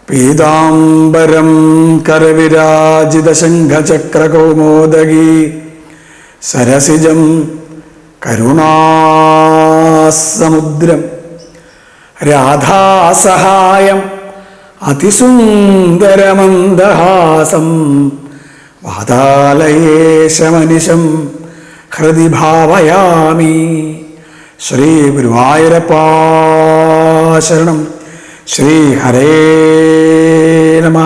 പീതാംബരം കരവിരാജിതശംഖചക്രകൗമോദഗീ സരസിജം കരുണാസമുദ്രം രാധാസഹായം അതിസുന്ദരമന്ദഹാസം വാതാലയേശമനിശം ഹൃദി ഭാവയാമി. ശ്രീ ഗുരുവായൂരപ്പാ ശരണം. ശ്രീ ഹരേ നമ.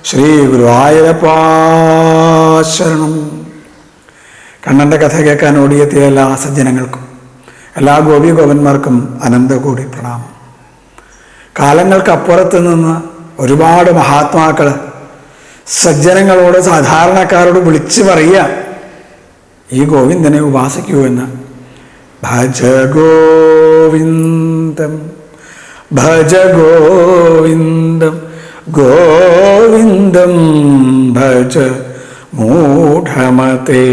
ശ്രീ ഗുരുവായൂരപ്പാ ശരണം. കണ്ണൻ്റെ കഥ കേൾക്കാൻ ഓടിയെത്തിയ എല്ലാ സജ്ജനങ്ങൾക്കും എല്ലാ ഗോപികോപന്മാർക്കും അനന്തകൂടി പ്രണാമം. കാലങ്ങൾക്കപ്പുറത്ത് നിന്ന് ഒരുപാട് മഹാത്മാക്കൾ സജ്ജനങ്ങളോട് സാധാരണക്കാരോട് വിളിച്ചു പറയുക, ഈ ഗോവിന്ദനെ ഉപാസിക്കൂ എന്ന്. ഭജ ഗോവിന്ദം ഭജ ഗോവിന്ദം ഗോവിന്ദം ഭജ മൂഢമതേ.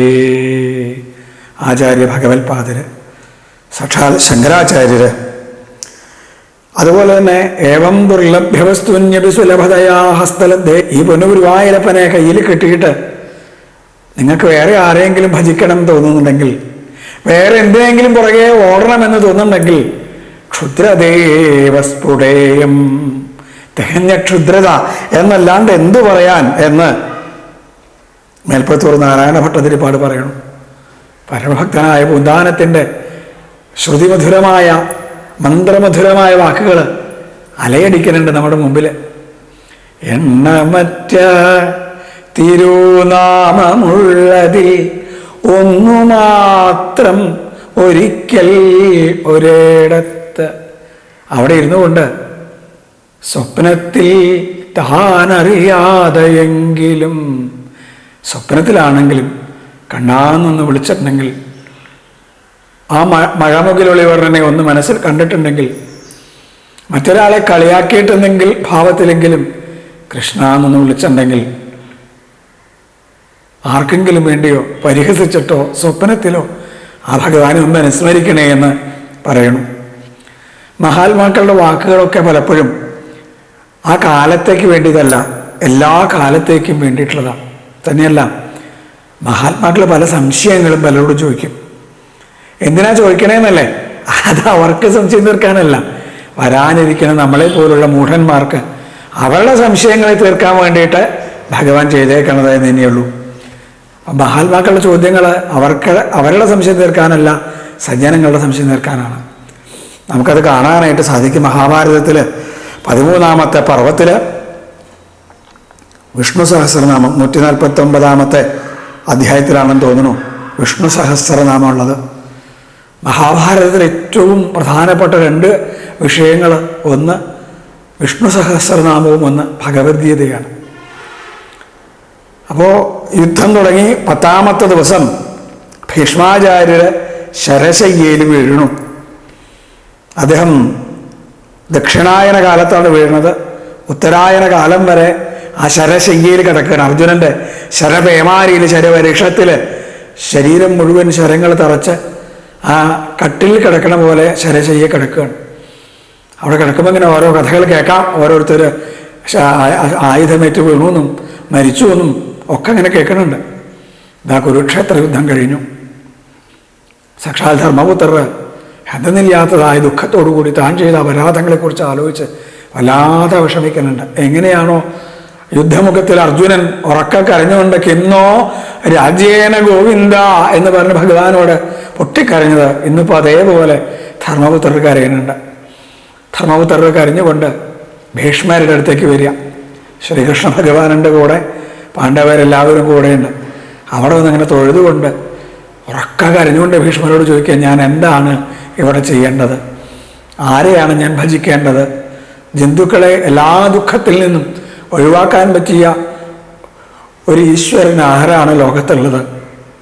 ആചാര്യ ഭഗവത്പാദര്, സാക്ഷാൽ ശങ്കരാചാര്യര്. അതുപോലെ തന്നെ ഏവം ദുർലഭ്യവസ്തുന്യപി സുലഭതയാ ഹസ്തലബ്ധേ. ഈ പൊന്നുഗുരുവായൂരപ്പനെ കയ്യിൽ കിട്ടിയിട്ട് നിങ്ങൾക്ക് വേറെ ആരെങ്കിലും ഭജിക്കണം തോന്നുന്നുണ്ടെങ്കിൽ, വേറെ എന്തിനെങ്കിലും പുറകെ ഓടണമെന്ന് തോന്നുന്നുണ്ടെങ്കിൽ, ക്ഷുദ്രദേവസ്ഫുടേയം, തികഞ്ഞ ക്ഷുദ്രത എന്നല്ലാണ്ട് എന്തു പറയാൻ എന്ന് മേൽപ്പത്തൂർ നാരായണ ഭട്ടതിരിപ്പാട് പറയണം. പരമഭക്തനായ പൂന്താനത്തിൻ്റെ ശ്രുതിമധുരമായ മന്ത്രമധുരമായ വാക്കുകൾ അലയടിക്കുന്നുണ്ട് നമ്മുടെ മുമ്പിൽ. എണ്ണമറ്റ തിരുനാമമുള്ളതിൽ ഒന്നു മാത്രം ഒരിക്കൽ ഒരിടത്ത്. അവിടെ ഇരുന്നു കൊണ്ട് സ്വപ്നത്തിൽ താനറിയാതെയെങ്കിലും, സ്വപ്നത്തിലാണെങ്കിലും കണ്ണാന്നൊന്ന് വിളിച്ചിട്ടുണ്ടെങ്കിൽ, ആ മഴമുകിലൊളിവർണ്ണനെ ഒന്ന് മനസ്സിൽ കണ്ടിട്ടുണ്ടെങ്കിൽ, മറ്റൊരാളെ കളിയാക്കിയിട്ടുണ്ടെങ്കിൽ ഭാവത്തിലെങ്കിലും കൃഷ്ണാന്നൊന്ന് വിളിച്ചിട്ടുണ്ടെങ്കിൽ, ആർക്കെങ്കിലും വേണ്ടിയോ പരിഹസിച്ചിട്ടോ സ്വപ്നത്തിലോ ആ ഭഗവാനെ ഒന്ന് അനുസ്മരിക്കണേ എന്ന് പറയണം. മഹാത്മാക്കളുടെ വാക്കുകളൊക്കെ പലപ്പോഴും ആ കാലത്തേക്ക് വേണ്ടിയതല്ല, എല്ലാ കാലത്തേക്കും വേണ്ടിയിട്ടുള്ളതാണ്. തന്നെയല്ല, മഹാത്മാക്കൾ പല സംശയങ്ങളും പലരോടും ചോദിക്കും. എന്തിനാ ചോദിക്കണേന്നല്ലേ? അത് അവർക്ക് സംശയം തീർക്കാനല്ല, വരാനിരിക്കുന്ന നമ്മളെ പോലുള്ള മൂഢന്മാർക്ക് അവരുടെ സംശയങ്ങളെ തീർക്കാൻ വേണ്ടിയിട്ട് ഭഗവാൻ ചെയ്തേക്കണത് എന്ന് തന്നെയുള്ളൂ. മഹാത്മാക്കളുടെ ചോദ്യങ്ങൾ അവരുടെ സംശയം തീർക്കാനല്ല, സജ്ജനങ്ങളുടെ സംശയം തീർക്കാനാണ്. നമുക്കത് കാണാനായിട്ട് സാധിക്കും. മഹാഭാരതത്തിൽ 13ാമത്തെ പർവ്വത്തിൽ വിഷ്ണു സഹസ്രനാമം 149ാമത്തെ അധ്യായത്തിലാണെന്ന് തോന്നുന്നു വിഷ്ണു സഹസ്രനാമം ഉള്ളത്. മഹാഭാരതത്തിൽ ഏറ്റവും പ്രധാനപ്പെട്ട 2 വിഷയങ്ങൾ, ഒന്ന് വിഷ്ണു സഹസ്രനാമവും ഒന്ന് ഭഗവത്ഗീതയാണ്. അപ്പോൾ യുദ്ധം തുടങ്ങി 10ാമത്തെ ദിവസം ഭീഷ്മാചാര്യര് ശരശയ്യയിൽ വീഴണു. അദ്ദേഹം ദക്ഷിണായന കാലത്താണ് വീഴുന്നത്. ഉത്തരായന കാലം വരെ ആ ശരശയ്യയിൽ കിടക്കുകയാണ്. അർജുനൻ്റെ ശരപേമാരിയിൽ, ശരപരീക്ഷത്തിൽ ശരീരം മുഴുവൻ ശരങ്ങൾ തറച്ച് ആ കട്ടിൽ കിടക്കണ പോലെ ശരശയ്യ കിടക്കുകയാണ്. അവിടെ കിടക്കുമ്പോൾ ഇങ്ങനെ ഓരോ കഥകൾ കേൾക്കാം. ഓരോരുത്തർ ആയുധമേറ്റ് വീണുവെന്നും മരിച്ചു എന്നും ഒക്കെ ഇങ്ങനെ കേൾക്കുന്നുണ്ട്. ഇതാ കുരുക്ഷേത്ര യുദ്ധം കഴിഞ്ഞു. സാക്ഷാൽ ധർമ്മപുത്രർ എന്തെന്നില്ലാത്തതായ ദുഃഖത്തോടുകൂടി താൻ ചെയ്ത അപരാധങ്ങളെക്കുറിച്ച് ആലോചിച്ച് വല്ലാതെ വിഷമിക്കുന്നുണ്ട്. എങ്ങനെയാണോ യുദ്ധമുഖത്തിൽ അർജുനൻ ഉറക്ക കരഞ്ഞുകൊണ്ട് കിന്നോ രാജ്യേന ഗോവിന്ദ എന്ന് പറഞ്ഞ് ഭഗവാനോട് പൊട്ടിക്കരഞ്ഞത്, ഇന്നിപ്പോൾ അതേപോലെ ധർമ്മപുത്രർ കരയുന്നുണ്ട്. ധർമ്മപുത്രർ കരഞ്ഞുകൊണ്ട് ഭീഷ്മരുടെ അടുത്തേക്ക് വരിക. ശ്രീകൃഷ്ണ ഭഗവാനുണ്ട് കൂടെ, പാണ്ഡവരെല്ലാവരും കൂടെയുണ്ട്. അവിടെ നിന്ന് ഇങ്ങനെ തൊഴുതുകൊണ്ട് ഉറക്ക കരഞ്ഞുകൊണ്ട് ഭീഷ്മരോട് ചോദിക്കുക, ഞാൻ എന്താണ് ഇവിടെ ചെയ്യേണ്ടത്? ആരെയാണ് ഞാൻ ഭജിക്കേണ്ടത്? ജന്തുക്കളെ എല്ലാ ദുഃഖത്തിൽ നിന്നും ഒഴിവാക്കാൻ പറ്റിയ ഒരു ഈശ്വരൻ ആരാണ് ലോകത്തുള്ളത്?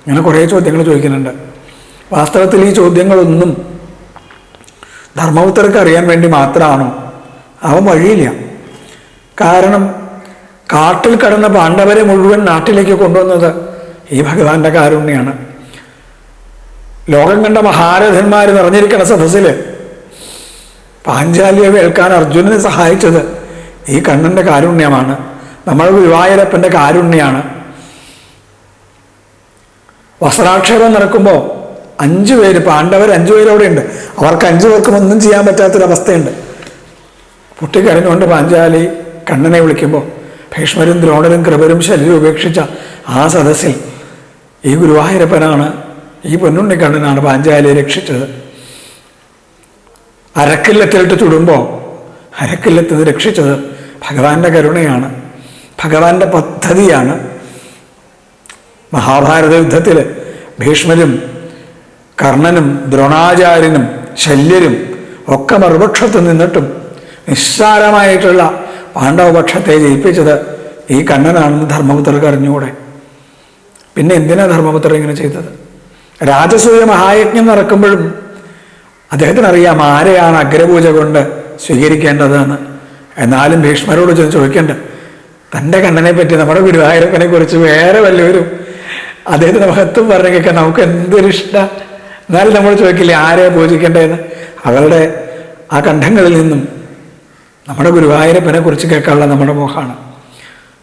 ഇങ്ങനെ കുറേ ചോദ്യങ്ങൾ ചോദിക്കുന്നുണ്ട്. വാസ്തവത്തിൽ ഈ ചോദ്യങ്ങളൊന്നും ധർമ്മപുത്രർക്ക് അറിയാൻ വേണ്ടി മാത്രമാണോ? അവൻ വഴിയില്ല. കാരണം കാട്ടിൽ കടന്ന പാണ്ഡവരെ മുഴുവൻ നാട്ടിലേക്ക് കൊണ്ടുവന്നത് ഈ ഭഗവാന്റെ കാരുണ്യാണ്. ലോകം കണ്ട മഹാരഥന്മാർ നിറഞ്ഞിരിക്കുന്ന സദസ്സിൽ പാഞ്ചാലിയെ വേൽക്കാൻ അർജുനനെ സഹായിച്ചത് ഈ കണ്ണൻ്റെ കാരുണ്യമാണ്, നമ്മുടെ ഗുരുവായൂരപ്പൻ്റെ കാരുണ്യാണ്. വസ്ത്രാക്ഷേപം നടക്കുമ്പോൾ 5 പേര്, പാണ്ഡവർ 5 പേര് അവിടെ ഉണ്ട്. അവർക്ക് 5 പേർക്കും ഒന്നും ചെയ്യാൻ പറ്റാത്തൊരവസ്ഥയുണ്ട്. പൊട്ടിക്കരഞ്ഞുകൊണ്ട് പാഞ്ചാലി കണ്ണനെ വിളിക്കുമ്പോൾ ഭീഷ്മരും ദ്രോണരും കൃപരും ശല്യരും ഉപേക്ഷിച്ച ആ സദസ്സിൽ ഈ ഗുരുവായൂരപ്പനാണ്, ഈ പൊന്നുണ്ണിക്കണ്ണനാണ് പാഞ്ചാലിയെ രക്ഷിച്ചത്. അരക്കില്ലത്തിലിട്ട് ചുടുമ്പോൾ അരക്കില്ലത്ത് രക്ഷിച്ചത് ഭഗവാന്റെ കരുണയാണ്, ഭഗവാന്റെ പദ്ധതിയാണ്. മഹാഭാരത യുദ്ധത്തിൽ ഭീഷ്മരും കർണനും ദ്രോണാചാര്യനും ശല്യരും ഒക്കെ മറുപക്ഷത്ത് നിന്നിട്ടും നിസ്സാരമായിട്ടുള്ള പാണ്ഡവപക്ഷത്തെ ജയിപ്പിച്ചത് ഈ കണ്ണനാണെന്ന് ധർമ്മപുത്രർക്ക് അറിഞ്ഞുകൂടെ? പിന്നെ എന്തിനാ ധർമ്മപുത്രർ ഇങ്ങനെ ചെയ്തത്? രാജസൂയ മഹായജ്ഞം നടക്കുമ്പോഴും അദ്ദേഹത്തിനറിയാം ആരെയാണ് അഗ്രപൂജ കൊണ്ട് സ്വീകരിക്കേണ്ടതെന്ന്. എന്നാലും ഭീഷ്മരോട് ചോദിക്കേണ്ട, തൻ്റെ കണ്ണനെ പറ്റി, നമ്മുടെ ഗുരുവായൂരപ്പനെ കുറിച്ച് വേറെ വല്ലവരും അദ്ദേഹത്തിൻ്റെ മഹത്വം പറഞ്ഞു കേൾക്കാൻ നമുക്ക് എന്തൊരിഷ്ടം. എന്നാലും നമ്മൾ ചോദിക്കില്ലേ ആരെയാണ് പൂജിക്കേണ്ടതെന്ന്? അവരുടെ ആ കണ്ഠങ്ങളിൽ നിന്നും നമ്മുടെ ഗുരുവായൂരപ്പനെ കുറിച്ച് കേൾക്കാനുള്ള നമ്മുടെ മോഹമാണ്.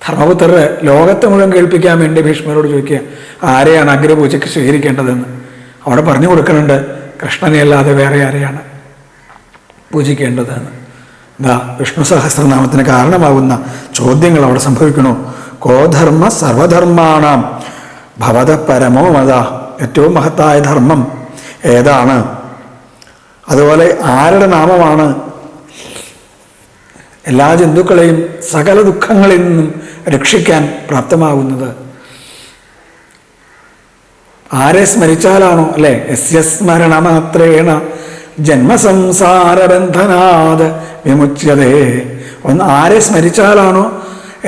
ധർമ്മപുത്രർ ലോകത്തെ മുഴുവൻ കേൾപ്പിക്കാൻ വേണ്ടി ഭീഷ്മരോട് ചോദിക്കുക ആരെയാണ് അഗ്രപൂജയ്ക്ക് സ്വീകരിക്കേണ്ടതെന്ന്. അവിടെ പറഞ്ഞു കൊടുക്കുന്നുണ്ട് കൃഷ്ണനെ അല്ലാതെ വേറെ ആരെയാണ് പൂജിക്കേണ്ടതെന്ന്. എന്താ വിഷ്ണു സഹസ്രനാമത്തിന് കാരണമാകുന്ന ചോദ്യങ്ങൾ അവിടെ സംഭവിക്കണു. കോധർമ്മ സർവധർമാണാം ഭവത പരമോ മത, ഏറ്റവും മഹത്തായ ധർമ്മം ഏതാണ്? അതുപോലെ ആരുടെ നാമമാണ് എല്ലാ ജന്തുക്കളെയും സകല ദുഃഖങ്ങളിൽ നിന്നും രക്ഷിക്കാൻ പ്രാപ്തമാകുന്നത്? ആരെ സ്മരിച്ചാലാണോ അല്ലെ യസ്യ സ്മരണമാത്രേണ ജന്മസംസാരബന്ധനാത് വിമുച്യതേ. ഒന്ന് ആരെ സ്മരിച്ചാലാണോ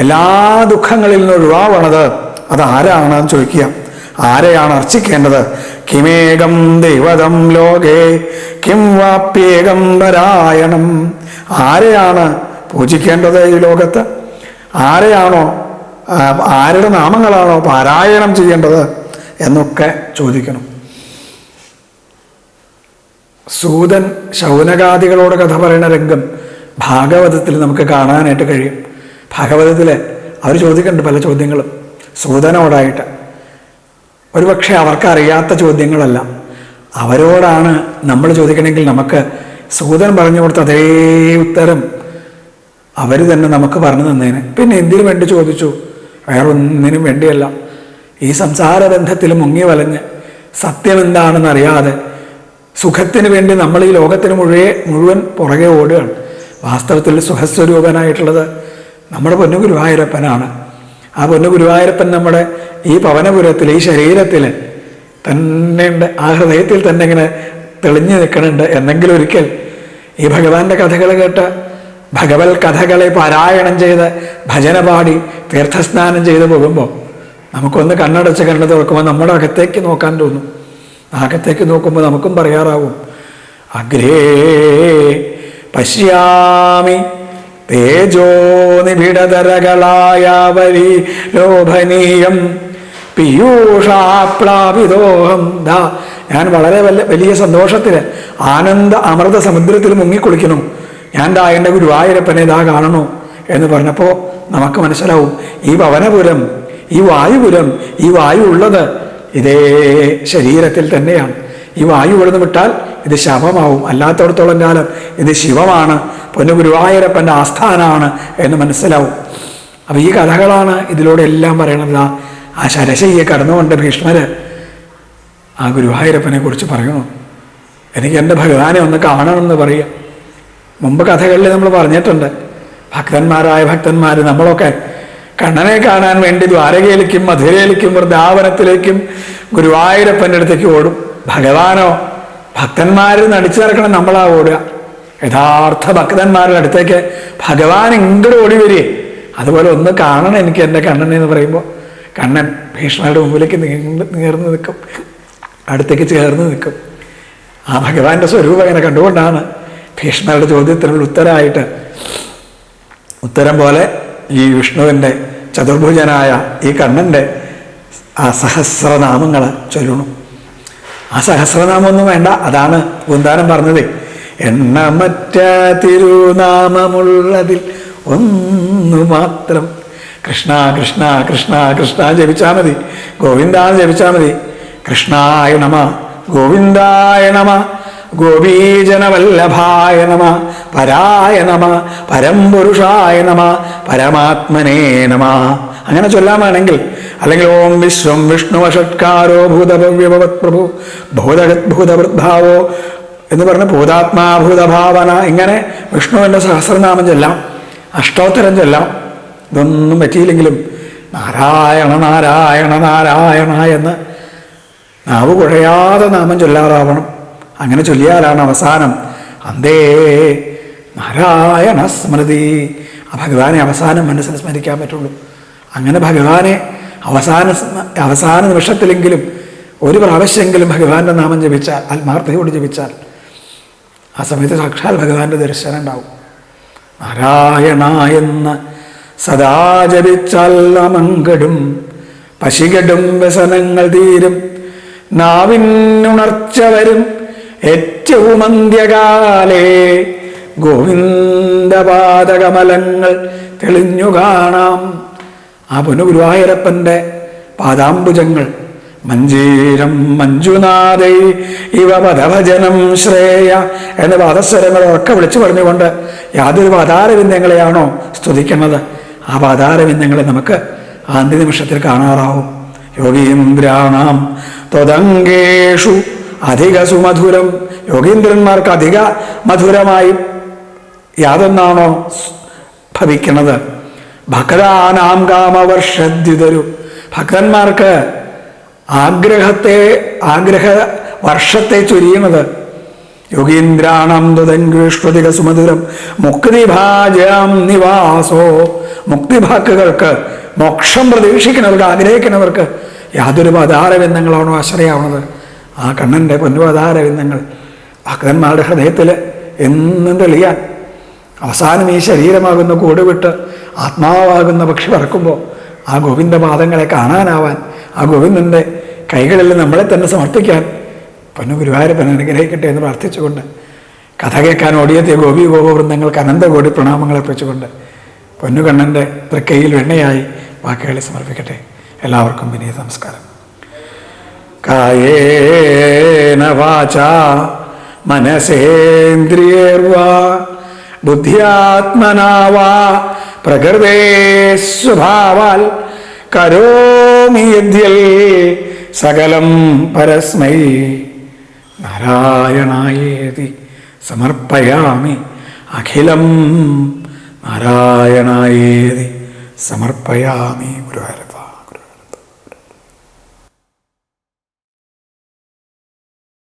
എല്ലാ ദുഃഖങ്ങളിൽ നിന്ന് ഒഴിവാവണത് അതാരാണെന്ന് ചോദിക്കുക. ആരെയാണ് അർച്ചിക്കേണ്ടത്? കിമേകം ദൈവതം ലോകേ കിം വാപ്യേകം നാരായണം. ആരെയാണ് പൂജിക്കേണ്ടത് ഈ ലോകത്ത്? ആരെയാണോ, ആരുടെ നാമങ്ങളാണോ പാരായണം ചെയ്യേണ്ടത് എന്നൊക്കെ ചോദിക്കണം. സൂതൻ ശൗനകാദികളോട് കഥ പറയുന്ന രംഗം ഭാഗവതത്തിൽ നമുക്ക് കാണാനായിട്ട് കഴിയും. ഭാഗവതത്തിൽ അവർ ചോദിക്കുന്നുണ്ട് പല ചോദ്യങ്ങളും സൂതനോടായിട്ട്. ഒരുപക്ഷെ അവർക്കറിയാത്ത ചോദ്യങ്ങളല്ല, അവരോടാണ് നമ്മൾ ചോദിക്കണമെങ്കിൽ നമുക്ക് സൂതൻ പറഞ്ഞു കൊടുത്ത അതേ ഉത്തരം അവർ തന്നെ നമുക്ക് പറഞ്ഞു തന്നേനെ. പിന്നെ എന്തിനു വേണ്ടി ചോദിച്ചു? വേറൊന്നിനും വേണ്ടിയല്ല. ഈ സംസാരബന്ധത്തിൽ മുങ്ങി വലഞ്ഞ് സത്യം എന്താണെന്ന് അറിയാതെ സുഖത്തിന് വേണ്ടി നമ്മൾ ഈ ലോകത്തിന് മുഴുവൻ പുറകെ ഓടുകയാണ്. വാസ്തവത്തിൽ സുഖസ്വരൂപനായിട്ടുള്ളത് നമ്മുടെ പൊന്നു ഗുരുവായൂരപ്പനാണ്. ആ പൊന്നു ഗുരുവായൂരപ്പൻ നമ്മുടെ ഈ പവനപുരത്തിൽ, ഈ ശരീരത്തിൽ തന്നെ ഉണ്ട്, ആ ഹൃദയത്തിൽ തന്നെ ഇങ്ങനെ തെളിഞ്ഞു നിൽക്കണുണ്ട്. എന്നെങ്കിലും ഒരിക്കൽ ഈ ഭഗവാന്റെ കഥകൾ കേട്ട് ഭഗവത് കഥകളെ പാരായണം ചെയ്ത് ഭജന പാടി തീർത്ഥസ്നാനം ചെയ്ത് പോകുമ്പോൾ നമുക്കൊന്ന് കണ്ണടച്ച് കണ്ണു തുറക്കുമ്പോൾ നമ്മുടെ അകത്തേക്ക് നോക്കാൻ തോന്നും. അകത്തേക്ക് നോക്കുമ്പോൾ നമുക്കും പറയാറാവും അഗ്രേ പശ്യാമി തേജോ നിബിഡതരകളായാവലി ലോഭനീയം പീയൂഷാപ്ലാവിതോഹം. ദാ ഞാൻ വളരെ വലിയ സന്തോഷത്തിൽ ആനന്ദ അമൃത സമുദ്രത്തിൽ മുങ്ങിക്കുളിക്കണം. ഞാൻ ദാ എൻ്റെ ഗുരുവായൂരപ്പനെ ദാ കാണണു എന്ന് പറഞ്ഞപ്പോൾ നമുക്ക് മനസ്സിലാവും ഈ പവനപുരം, ഈ വായുപുരം, ഈ വായു ഉള്ളത് ഇതേ ശരീരത്തിൽ തന്നെയാണ്. ഈ വായു ഇവിടുന്ന് വിട്ടാൽ ഇത് ശവമാവും, അല്ലാത്തടത്തോളം കാലം ഇത് ശിവമാണ്, പൊന്നു ഗുരുവായൂരപ്പൻ്റെ ആസ്ഥാനാണ് എന്ന് മനസ്സിലാവും. അപ്പം ഈ കഥകളാണ് ഇതിലൂടെ എല്ലാം പറയണത്. ആ ശരശയ്യെ കടന്നുകൊണ്ട് ഭീഷ്മര് ആ ഗുരുവായൂരപ്പനെ കുറിച്ച് പറയണു. എനിക്ക് എൻ്റെ ഭഗവാനെ ഒന്ന് കാണണമെന്ന് പറയുക. മുമ്പ് കഥകളിൽ നമ്മൾ പറഞ്ഞിട്ടുണ്ട്, ഭക്തന്മാരായ ഭക്തന്മാർ നമ്മളൊക്കെ കണ്ണനെ കാണാൻ വേണ്ടി ദ്വാരകയിലേക്കും മധുരയിലേക്കും വൃന്ദാവനത്തിലേക്കും ഗുരുവായൂരപ്പൻ്റെ അടുത്തേക്ക് ഓടും. ഭഗവാനോ ഭക്തന്മാരിൽ നടിച്ചു നടക്കണം നമ്മളാ ഓടുക. യഥാർത്ഥ ഭക്തന്മാരുടെ അടുത്തേക്ക് ഭഗവാൻ ഇങ്ങോട്ട് ഓടി വരികയെ. അതുപോലെ ഒന്ന് കാണണം എനിക്ക് എൻ്റെ കണ്ണനെ എന്ന് പറയുമ്പോൾ കണ്ണൻ ഭീഷ്മരുടെ മുമ്പിലേക്ക് നീർന്ന് നിൽക്കും, അടുത്തേക്ക് ചേർന്ന് നിൽക്കും. ആ ഭഗവാന്റെ സ്വരൂപം അങ്ങനെ കണ്ടുകൊണ്ടാണ് ഭീഷ്മരുടെ ചോദ്യത്തിനുള്ള ഉത്തരം പോലെ ഈ വിഷ്ണുവിൻ്റെ ചതുർഭുജനായ ഈ കണ്ണൻ്റെ ആ സഹസ്രനാമങ്ങൾ ചൊല്ലണം. ആ സഹസ്രനാമമൊന്നും വേണ്ട, അതാണ് പൂന്താനം പറഞ്ഞത്. എണ്ണമറ്റ തിരുനാമമുള്ളതിൽ ഒന്നു മാത്രം. കൃഷ്ണ കൃഷ്ണ കൃഷ്ണ കൃഷ്ണ ജപിച്ചാൽ മതി, ഗോവിന്ദ ജപിച്ചാൽ മതി. കൃഷ്ണായ നമ, ഗോവിന്ദായ നമ, ഗോപീജനവല്ലഭായ നമ, പരായ നമ, പരംപുരുഷായ നമ, പരമാത്മനേ നമ. അങ്ങനെ ചൊല്ലാമാണെങ്കിൽ, അല്ലെങ്കിൽ ഓം വിശ്വം വിഷ്ണുവഷട്കാരോ ഭൂതഭവ്യഭവത് പ്രഭു ഭൂതഗത് ഭൂതവൃദ്ധാവോ എന്ന് പറഞ്ഞ് ഭൂതാത്മാ ഭൂതഭാവന, ഇങ്ങനെ വിഷ്ണുവിൻ്റെ സഹസ്രനാമം ചൊല്ലാം, അഷ്ടോത്തരം ചൊല്ലാം. ഇതൊന്നും പറ്റിയില്ലെങ്കിലും നാരായണ നാരായണ നാരായണ എന്ന് നാവ് കുഴയാതെ നാമം ചൊല്ലാറാവണം. അങ്ങനെ ചൊല്ലിയാലാണ് അവസാനം അന്തേ നാരായണ സ്മൃതി, ആ ഭഗവാനെ അവസാനം മനസ്സിൽ സ്മരിക്കാൻ പറ്റുള്ളൂ. അങ്ങനെ ഭഗവാനെ അവസാന നിമിഷത്തിലെങ്കിലും ഒരു പ്രാവശ്യമെങ്കിലും ഭഗവാന്റെ നാമം ജപിച്ചാൽ, ആത്മാർത്ഥതയോട് ജപിച്ചാൽ, ആ സമയത്ത് സാക്ഷാൽ ഭഗവാന്റെ ദർശനം ഉണ്ടാവും. നാരായണ എന്ന് സദാ ജപിച്ചാൽ നാമങ്കടും പശികടും വ്യസനങ്ങൾ തീരും, നാവിനുണർച്ച വരും ഏറ്റവും അന്ത്യകാലേ, ഗോവിന്ദപാദകമലങ്ങൾ തെളിഞ്ഞു കാണാം. ആ പൊന്നുഗുരുവായൂരപ്പൻ്റെ പാദാംബുജങ്ങൾ മഞ്ജീരം മഞ്ജുനാഥൈ ഇവ പദഭജനം ശ്രേയ എന്ന പാദസ്വരങ്ങൾ ഉറക്കെ വിളിച്ചു പറഞ്ഞുകൊണ്ട് യാതൊരു പാതാരവിന്ദങ്ങളെയാണോ സ്തുതിക്കുന്നത്, ആ പാതാരവിന്ദങ്ങളെ നമുക്ക് ആ അന്ത്യനിമിഷത്തിൽ കാണാറാവും. യോഗീന്ദ്രാണാം ത്വദംഗേഷു അധിക സുമധുരം, യോഗീന്ദ്രന്മാർക്ക് അധിക മധുരമായി യാതൊന്നാണോ ഭവിക്കുന്നത്? ഭക്താനാം കാമവർഷദ്യുതരു, ഭക്തന്മാർക്ക് ആഗ്രഹ വർഷത്തെ ചൊരിയുന്നത്. യോഗീന്ദ്രാണം ത്വദംഗേഷ്വധിക സുമധുരം മുക്തിഭാജാം നിവാസോ, മുക്തിഭാക്കുകൾക്ക്, മോക്ഷം പ്രതീക്ഷിക്കുന്നവർക്ക്, ആഗ്രഹിക്കുന്നവർക്ക് യാതൊരു പദാരവിന്ദങ്ങളാണോ ആശ്രയാവുന്നത്? ആ കണ്ണൻ്റെ പൊന്നുപദാരവിന്ദങ്ങൾ ഭക്തന്മാരുടെ ഹൃദയത്തിൽ എന്നും തെളിയാൻ, അവസാനം ഈ ശരീരമാകുന്ന കൂട് വിട്ട് ആത്മാവാകുന്ന പക്ഷി പറക്കുമ്പോൾ ആ ഗോവിന്ദപാദങ്ങളെ കാണാനാവാൻ, ആ ഗോവിന്ദൻ്റെ കൈകളിൽ നമ്മളെ തന്നെ സമർപ്പിക്കാൻ പൊന്നു ഗുരുവായൂരപ്പൻ അനുഗ്രഹിക്കട്ടെ എന്ന് പ്രാർത്ഥിച്ചുകൊണ്ട്, കഥ കേൾക്കാൻ ഓടിയെത്തിയ ഗോപി ഗോപവൃന്ദങ്ങൾക്ക് അനന്തകോടി പ്രണാമങ്ങൾ അർപ്പിച്ചുകൊണ്ട് പൊന്നുകണ്ണൻ്റെ തൃക്കൈയിൽ വെണ്ണയായി വാക്കുകളെ സമർപ്പിക്കട്ടെ. എല്ലാവർക്കും വിനീത നമസ്കാരം. കായേന വാചാ മനസേന്ദ്രിയേർവാ ബുദ്ധ്യാത്മനാ വാ പ്രകൃതേ സ്വഭാവാൽ കരോമി യദ്യൽ സകലം പരസ്മൈ നാരായണായേതി സമർപ്പയാമി അഖിലം നാരായണായേതി സമർപ്പയാമി. ഗുരുവായൂരപ്പ.